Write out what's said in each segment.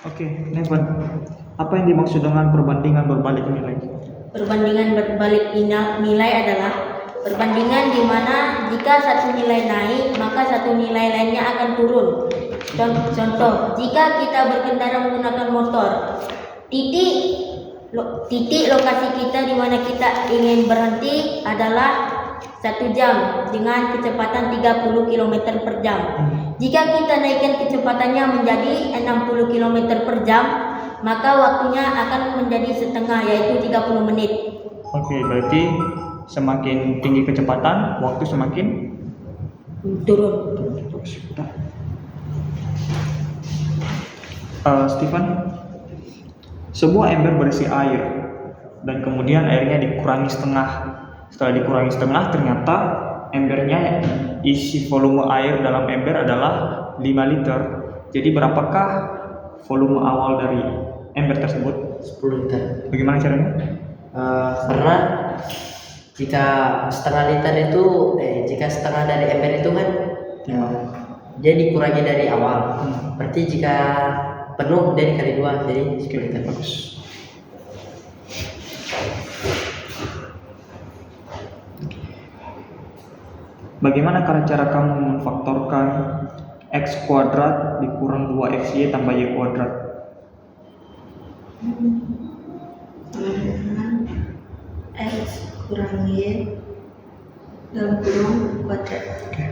Oke, Nevan. Apa yang dimaksud dengan perbandingan berbalik nilai? Perbandingan berbalik nilai adalah perbandingan di mana jika satu nilai naik, maka satu nilai lainnya akan turun. Contoh, jika kita berkendara menggunakan motor, titik lokasi kita di mana kita ingin berhenti adalah 1 jam dengan kecepatan 30 km per jam. Jika kita naikkan kecepatannya menjadi 60 km per jam, maka waktunya akan menjadi setengah, yaitu 30 menit. Oke, berarti semakin tinggi kecepatan, waktu semakin turun. Stephen, sebuah ember berisi air dan kemudian airnya dikurangi setengah. Setelah dikurangi setengah, ternyata embernya isi volume air dalam ember adalah 5 liter. Jadi berapakah volume awal dari ember tersebut? 10 liter. Bagaimana caranya? Karena jika setengah liter itu jika setengah dari ember itu kan dia dikurangi dari awal. Berarti jika penuh dia dikali 2, jadi 10 liter. Bagus. Bagaimana cara kamu memfaktorkan x kuadrat dikurang 2xy tambah y kuadrat? X kurang Y dalam kurung kuadrat. Oke.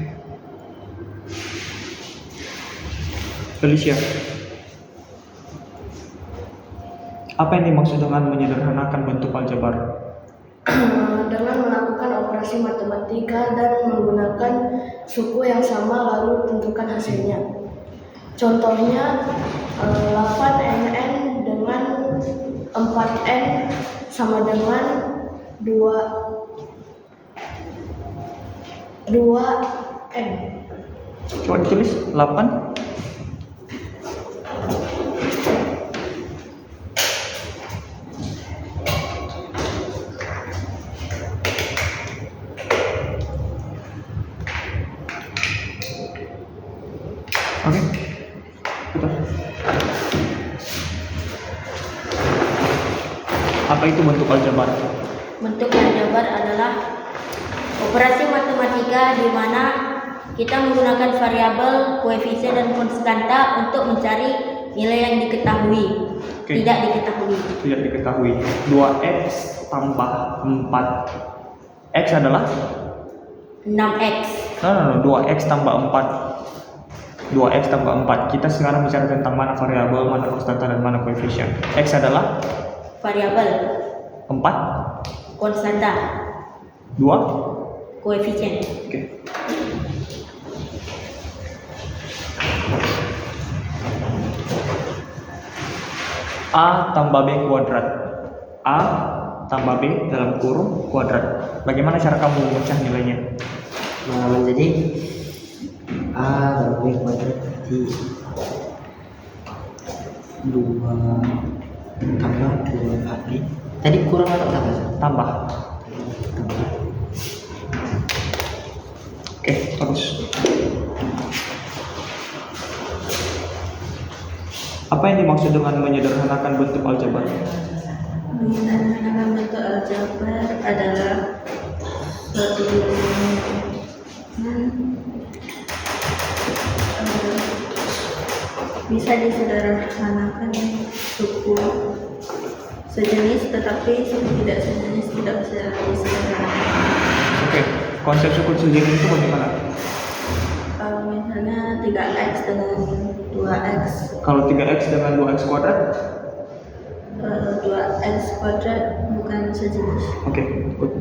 Felicia, apa yang dimaksud dengan menyederhanakan bentuk aljabar? Dengan melakukan operasi matematika dan menggunakan suku yang sama lalu tentukan hasilnya. Contohnya 8nn dengan 4n sama dengan 2n. Coba ditulis 8. Oke. Betul. Apa itu bentuk aljabar? Bentuk aljabar adalah operasi matematika di mana kita menggunakan variabel, koefisien dan konstanta untuk mencari nilai yang diketahui. Oke. Tidak diketahui. Tidak diketahui. 2x tambah 4. X adalah 6x. no, 2x tambah 4. 2x tambah 4. Kita sekarang bicara tentang mana variabel, mana konstanta, dan mana koefisien. X adalah Variabel, 4, konstanta, 2. koefisien. Oke. A tambah B kuadrat. A tambah B dalam kurung kuadrat. Bagaimana cara kamu memecah nilainya? Menjadi A tambah B kuadrat berarti 2 tambah 2AB. Tadi kurang atau tambah? Tambah. Tambah. Oke, bagus. Apa yang dimaksud dengan menyederhanakan bentuk aljabar? Menyederhanakan bentuk aljabar adalah suatu bisa disederhanakan suku sejenis, tetapi suku tidak sejenis tidak bisa disederhanakan. Oke, konsep suku sejenis itu bagaimana? Misalnya 3x dengan 2x, Kalau 3x dengan 2x kuadrat? 2x kuadrat bukan sejenis. Oke, good.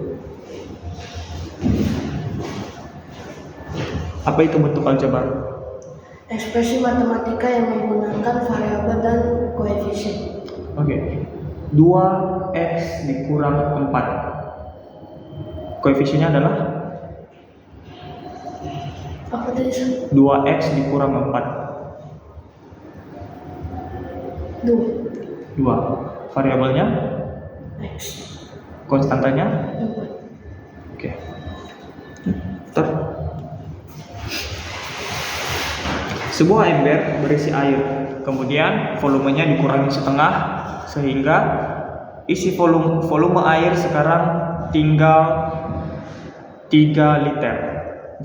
Apa itu bentuk aljabar? Ekspresi matematika yang menggunakan variabel dan koefisien. Oke. 2x dikurang 4. Koefisiennya adalah Apa tadi? 2x dikurang 4. 2 2. Variabelnya, x. konstantanya. Oke. Sebuah ember berisi air Kemudian volumenya dikurangi setengah sehingga isi volume air sekarang tinggal 3 liter.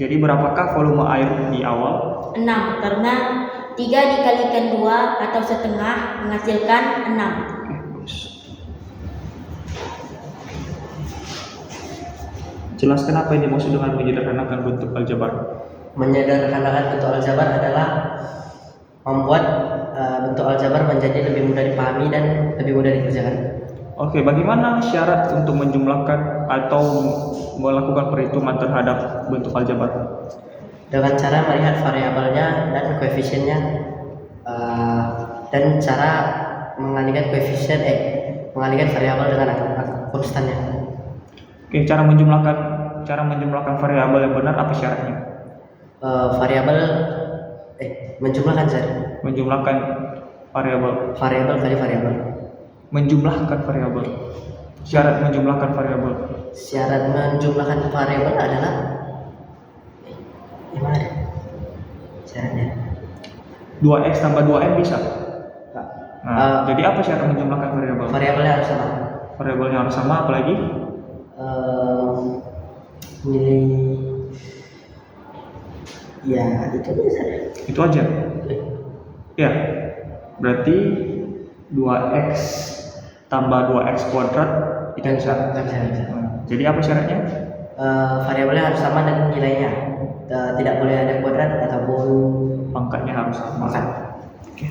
Jadi berapakah volume air di awal? 6, karena 3 dikalikan 2 atau setengah menghasilkan 6. Oke, bagus. Jelaskan apa yang dimaksud dengan menyederhanakan bentuk aljabar. Menyederhanakan bentuk aljabar adalah membuat bentuk aljabar menjadi lebih mudah dipahami dan lebih mudah dikerjakan. Oke, bagaimana syarat untuk menjumlahkan atau melakukan perhitungan terhadap bentuk aljabar? Dengan cara melihat variabelnya dan koefisiennya, dan cara mengalihkan mengalihkan variabel dengan konstannya. Oke, cara menjumlahkan variabel yang benar apa syaratnya? Menjumlahkan Menjumlahkan variabel. variabel kali variabel. Menjumlahkan variabel. Syarat menjumlahkan variabel. Syarat menjumlahkan variabel adalah gimana deh? Syaratnya 2x tambah 2n bisa. Nah, Eh, jadi apa syarat menjumlahkan variabel? variabelnya harus sama. Variabelnya harus sama, apalagi Nilai ya itu bisa. itu aja. Ya, berarti 2x tambah 2x kuadrat itu bisa. Bisa. Jadi apa syaratnya? Variabelnya harus sama dan nilainya tidak boleh ada kuadrat ataupun Pangkatnya harus sama. pangkat. Oke.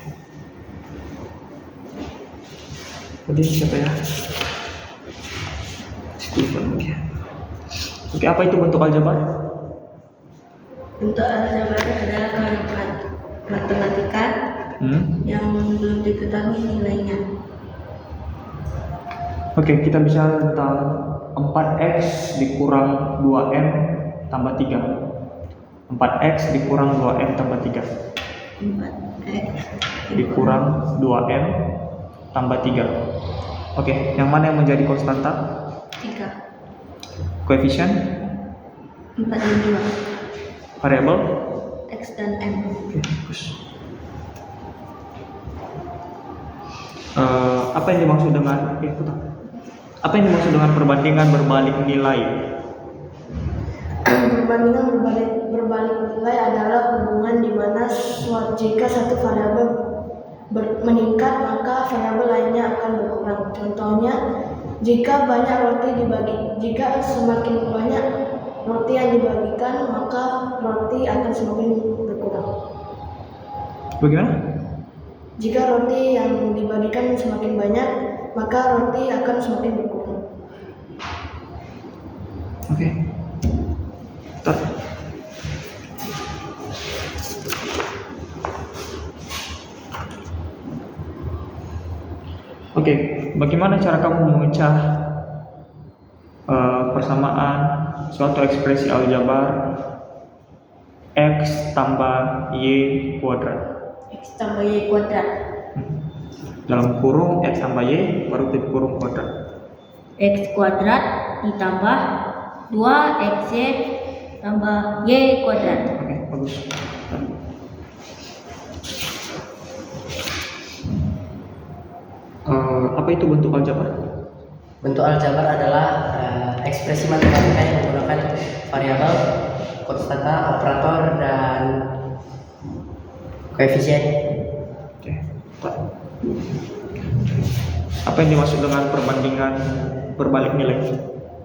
Tadi siapa ya? Stephen. Oke. Oke, apa itu bentuk aljabar? Bentuk aljabar adalah kalimat matematika yang belum diketahui nilainya. Oke, kita bicara tentang 4x dikurang 2m tambah 3. 4x dikurang 2m tambah 3 4x dikurang 2m tambah 3. Oke, yang mana yang menjadi konstanta? 3, Koefisien? 4 dan 2, Variabel? x dan m. Oke, bagus. Apa yang dimaksud dengan apa yang dimaksud dengan perbandingan berbalik nilai? Perbandingan berbalik nilai adalah hubungan di mana jika satu variabel meningkat maka variabel lainnya akan berkurang. Contohnya, jika semakin banyak roti yang dibagikan maka roti akan semakin berkurang. Bagaimana? Jika roti yang dibagikan semakin banyak maka roti akan semakin berkurang. Oke. Bentar. Oke, bagaimana cara kamu memecah persamaan suatu ekspresi aljabar x tambah y kuadrat? X tambah y kuadrat. Dalam kurung x tambah y baru tutup kurung kuadrat. X kuadrat ditambah 2xy tambah y kuadrat. Oke, bagus. Apa itu bentuk aljabar? Bentuk aljabar adalah ekspresi matematika yang menggunakan variabel, konstanta, operator, dan koefisien. Oke. Apa yang dimaksud dengan perbandingan berbalik nilai?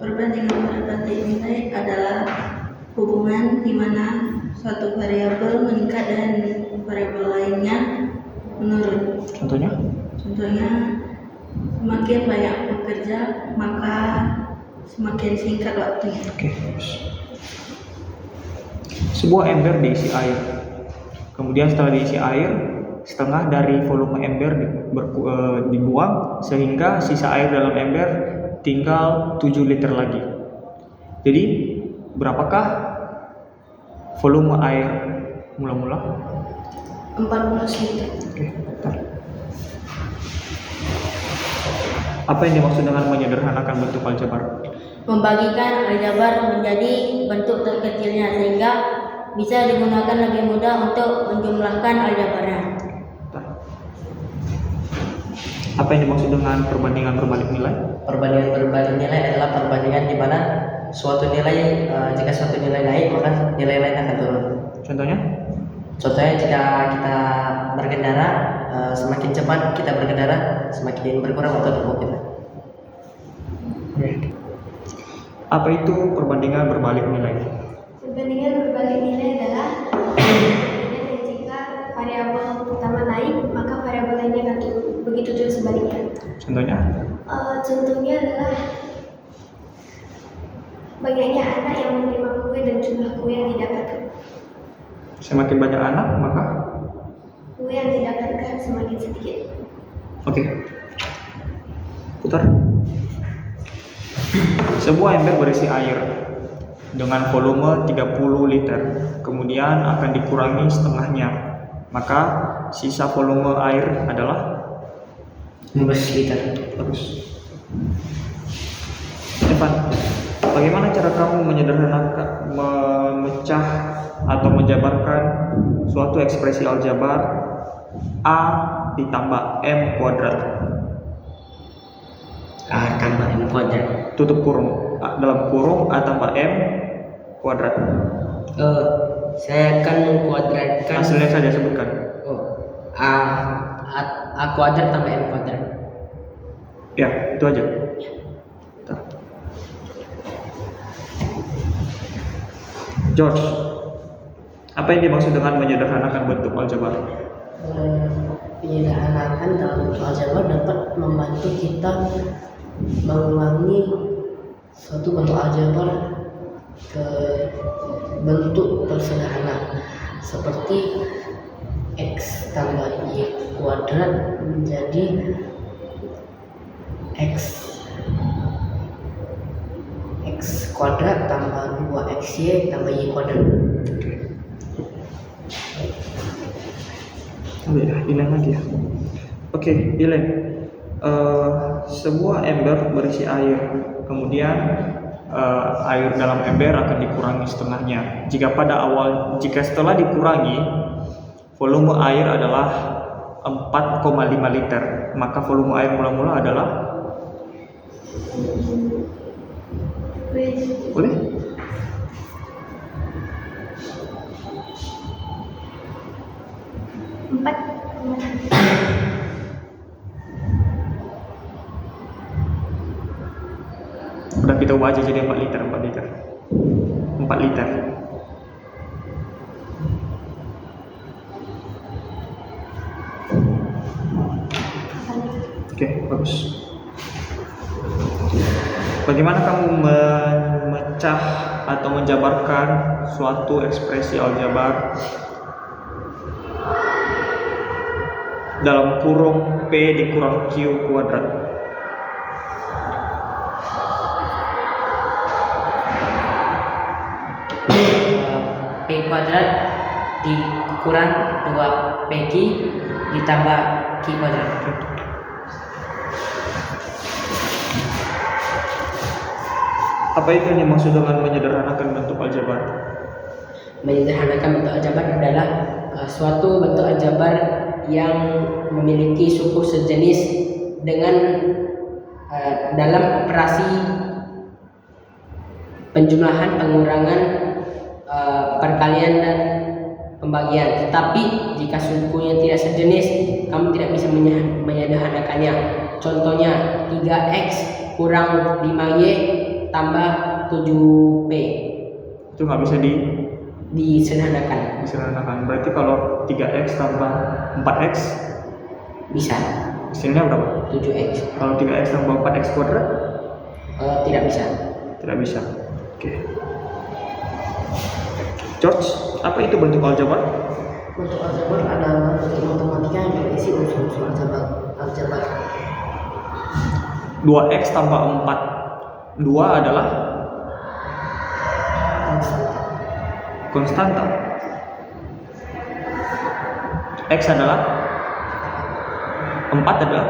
Perbandingan berbalik nilai adalah hubungan di mana suatu variabel meningkat dan variabel lainnya menurun. Contohnya? Contohnya, semakin banyak bekerja maka semakin singkat waktunya. Oke, bagus. Sebuah ember diisi air. Kemudian setelah diisi air, setengah dari volume ember dibuang sehingga sisa air dalam ember tinggal 7 liter lagi. Jadi, berapakah volume air mula-mula? 14 liter. Oke, bentar. Apa yang dimaksud dengan menyederhanakan bentuk aljabar? Membagikan aljabar menjadi bentuk terkecilnya sehingga bisa digunakan lebih mudah untuk menjumlahkan aljabarnya. Bentar. Apa yang dimaksud dengan perbandingan berbalik nilai? Perbandingan berbalik nilai adalah perbandingan di mana suatu nilai jika suatu nilai naik maka nilai lain akan turun. Contohnya? Contohnya jika kita berkendara semakin cepat kita berkendara semakin berkurang waktu tempuh kita. Apa itu perbandingan berbalik nilai? Perbandingan berbalik nilai adalah perbandingan jika variabel pertama naik maka variabel lainnya akan turun. Begitu juga sebaliknya. Contohnya? Contohnya adalah banyaknya anak yang menerima kue dan jumlah kue yang didapatkan. Semakin banyak anak maka? Kue yang didapatkan semakin sedikit. Oke. Putar. Sebuah ember berisi air dengan volume 30 liter, kemudian akan dikurangi setengahnya, maka sisa volume air adalah 15 liter. bagus. Evan, bagaimana cara kamu menyederhanakan, memecah atau menjabarkan suatu ekspresi aljabar A ditambah M kuadrat? A tambah M kuadrat. Tutup kurung, dalam kurung A tambah M kuadrat. Saya akan mengkuadratkan Hasilnya saja sebutkan. A kuadrat tambah M kuadrat. Ya, itu aja. Bentar. George, apa yang dimaksud dengan menyederhanakan bentuk aljabar? Penyederhanakan dalam bentuk aljabar dapat membantu kita mengulangi suatu bentuk aljabar ke bentuk tersederhana seperti X tambah Y kuadrat menjadi X kuadrat tambah 2XY tambah Y kuadrat. Oh ya, Ilen lagi ya. Oke, Ilen. Sebuah ember berisi air, kemudian air dalam ember akan dikurangi setengahnya. Jika setelah dikurangi, volume air adalah 4,5 liter, maka volume air mula-mula adalah boleh? Empat. Udah kita ubah aja jadi 4 liter. 4 liter. Oke, bagus. Bagaimana kamu memecah atau menjabarkan suatu ekspresi aljabar dalam kurung P dikurang Q kuadrat? P kuadrat dikurang 2PQ ditambah Q kuadrat. Apa itu yang dimaksud dengan menyederhanakan bentuk aljabar? Menyederhanakan bentuk aljabar adalah suatu bentuk aljabar yang memiliki suku sejenis dengan dalam operasi penjumlahan, pengurangan, perkalian dan pembagian. Tetapi jika sukunya tidak sejenis, kamu tidak bisa menyederhanakannya. Contohnya 3x kurang 5y tambah 7p. Itu nggak bisa Disederhanakan. disederhanakan. Berarti kalau 3x tambah 4x Bisa. hasilnya berapa? 7x. Kalau 3x tambah 4x kuadrat Tidak bisa. tidak bisa. Oke. George, apa itu bentuk aljabar? Bentuk aljabar adalah bentuk matematika yang berisi unsur-unsur aljabar. 2x tambah 4. 2 adalah konstanta. X adalah 4 adalah.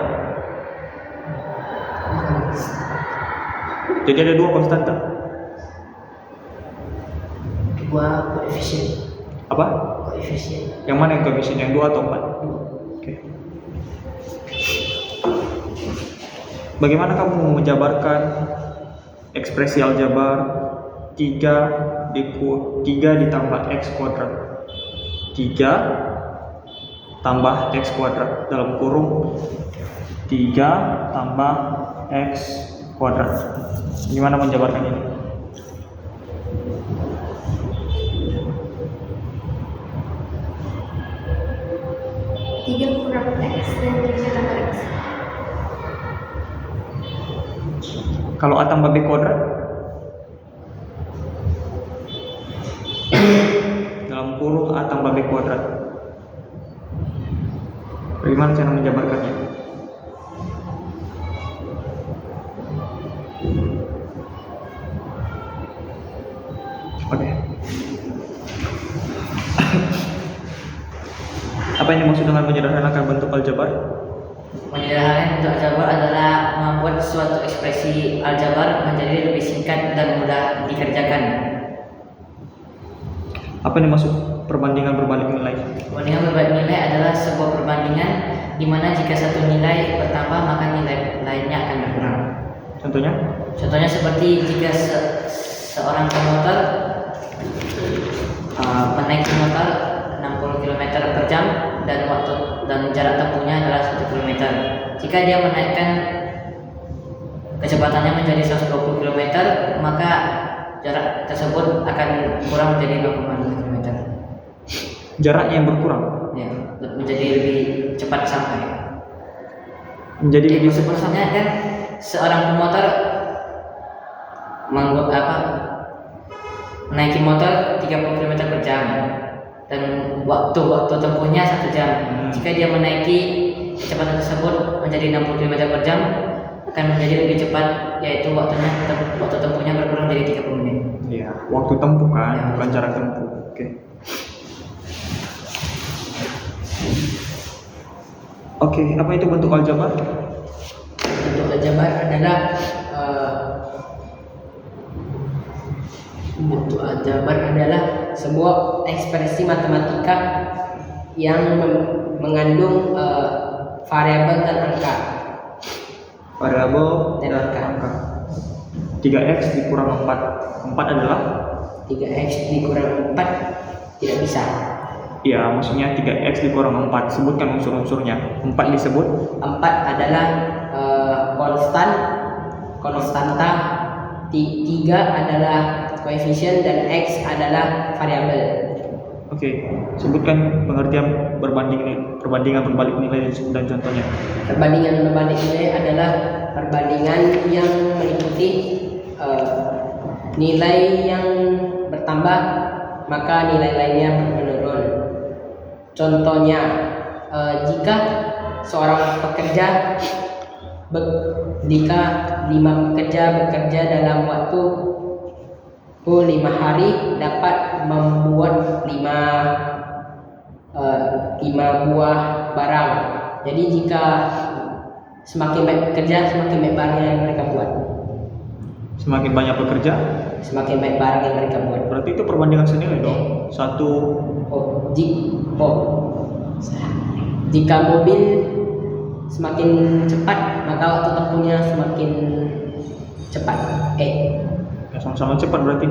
Jadi ada 2 konstanta. 2 koefisien. Apa? Koefisien. Yang mana yang koefisien? Yang 2 atau 4? Oke. Bagaimana kamu menjabarkan ekspresi aljabar 3 ditambah X kuadrat? 3 tambah X kuadrat dalam kurung 3 tambah X kuadrat. Gimana menjabarkan ini? Tiga kurang X dan 3 tambah X. Kalau A tambah B kuadrat? Dalam kurung A tambah B kuadrat. Bagaimana cara menjabarkannya? Oke. Apa yang dimaksud dengan menyederhanakan bentuk aljabar? Menyederhanakan bentuk aljabar adalah membuat suatu ekspresi aljabar menjadi lebih singkat dan mudah dikerjakan. Apa yang dimaksud perbandingan berbalik nilai? Perbandingan berbalik nilai adalah sebuah perbandingan di mana jika satu nilai bertambah maka nilai lainnya akan berkurang. Contohnya? Contohnya seperti jika seorang pemotor menaiki motor 60 km per jam dan jarak tempuhnya adalah 1 km. Jika dia menaikkan kecepatannya menjadi 120 km, maka jarak tersebut akan kurang menjadi 2,5 km. Jaraknya yang berkurang Ya, menjadi lebih cepat sampai. menjadi lebih Sebenarnya kan seorang pemotor menaiki motor 30 km per jam dan waktu tempuhnya 1 jam. Jika dia menaiki kecepatan tersebut menjadi 60 km per jam akan menjadi lebih cepat, yaitu waktu tempuhnya berkurang dari 30 menit. ya, waktu tempuh kan, bukan jarak tempuh. Oke. Oke, apa itu bentuk aljabar? Bentuk aljabar adalah sebuah ekspresi matematika yang mengandung variabel dan angka. Variabel Dan angka. 3x dikurang 4. 4 adalah? 3x dikurang 4 tidak bisa. Iya, maksudnya 3x dikurang 4. Sebutkan unsur-unsurnya. 4 disebut? 4 adalah konstanta, 3 adalah koefisien, dan x adalah variabel. Oke, sebutkan pengertian perbandingan berbalik nilai dan contohnya. Perbandingan berbalik nilai adalah perbandingan yang meliputi nilai yang bertambah maka nilai lainnya menurun. Contohnya, jika seorang pekerja jika 5 pekerja bekerja dalam waktu 5 hari dapat membuat 5 buah barang. Jadi jika semakin baik bekerja, semakin baik barang yang mereka buat. Semakin banyak bekerja, Semakin baik barang yang mereka buat. berarti itu perbandingan senilai dong. Jika mobil semakin cepat, maka waktu tempuhnya semakin cepat. Ya, sama-sama cepat berarti.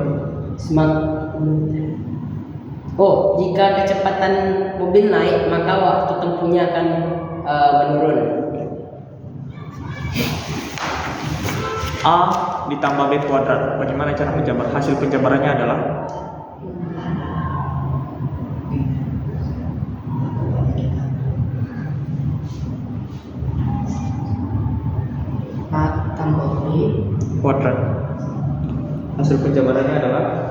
Jika kecepatan mobil naik, maka waktu tempuhnya akan menurun. A ditambah B kuadrat. Bagaimana cara menjabar? Hasil penjabarannya adalah A tambah B kuadrat. Hasil penjabarannya adalah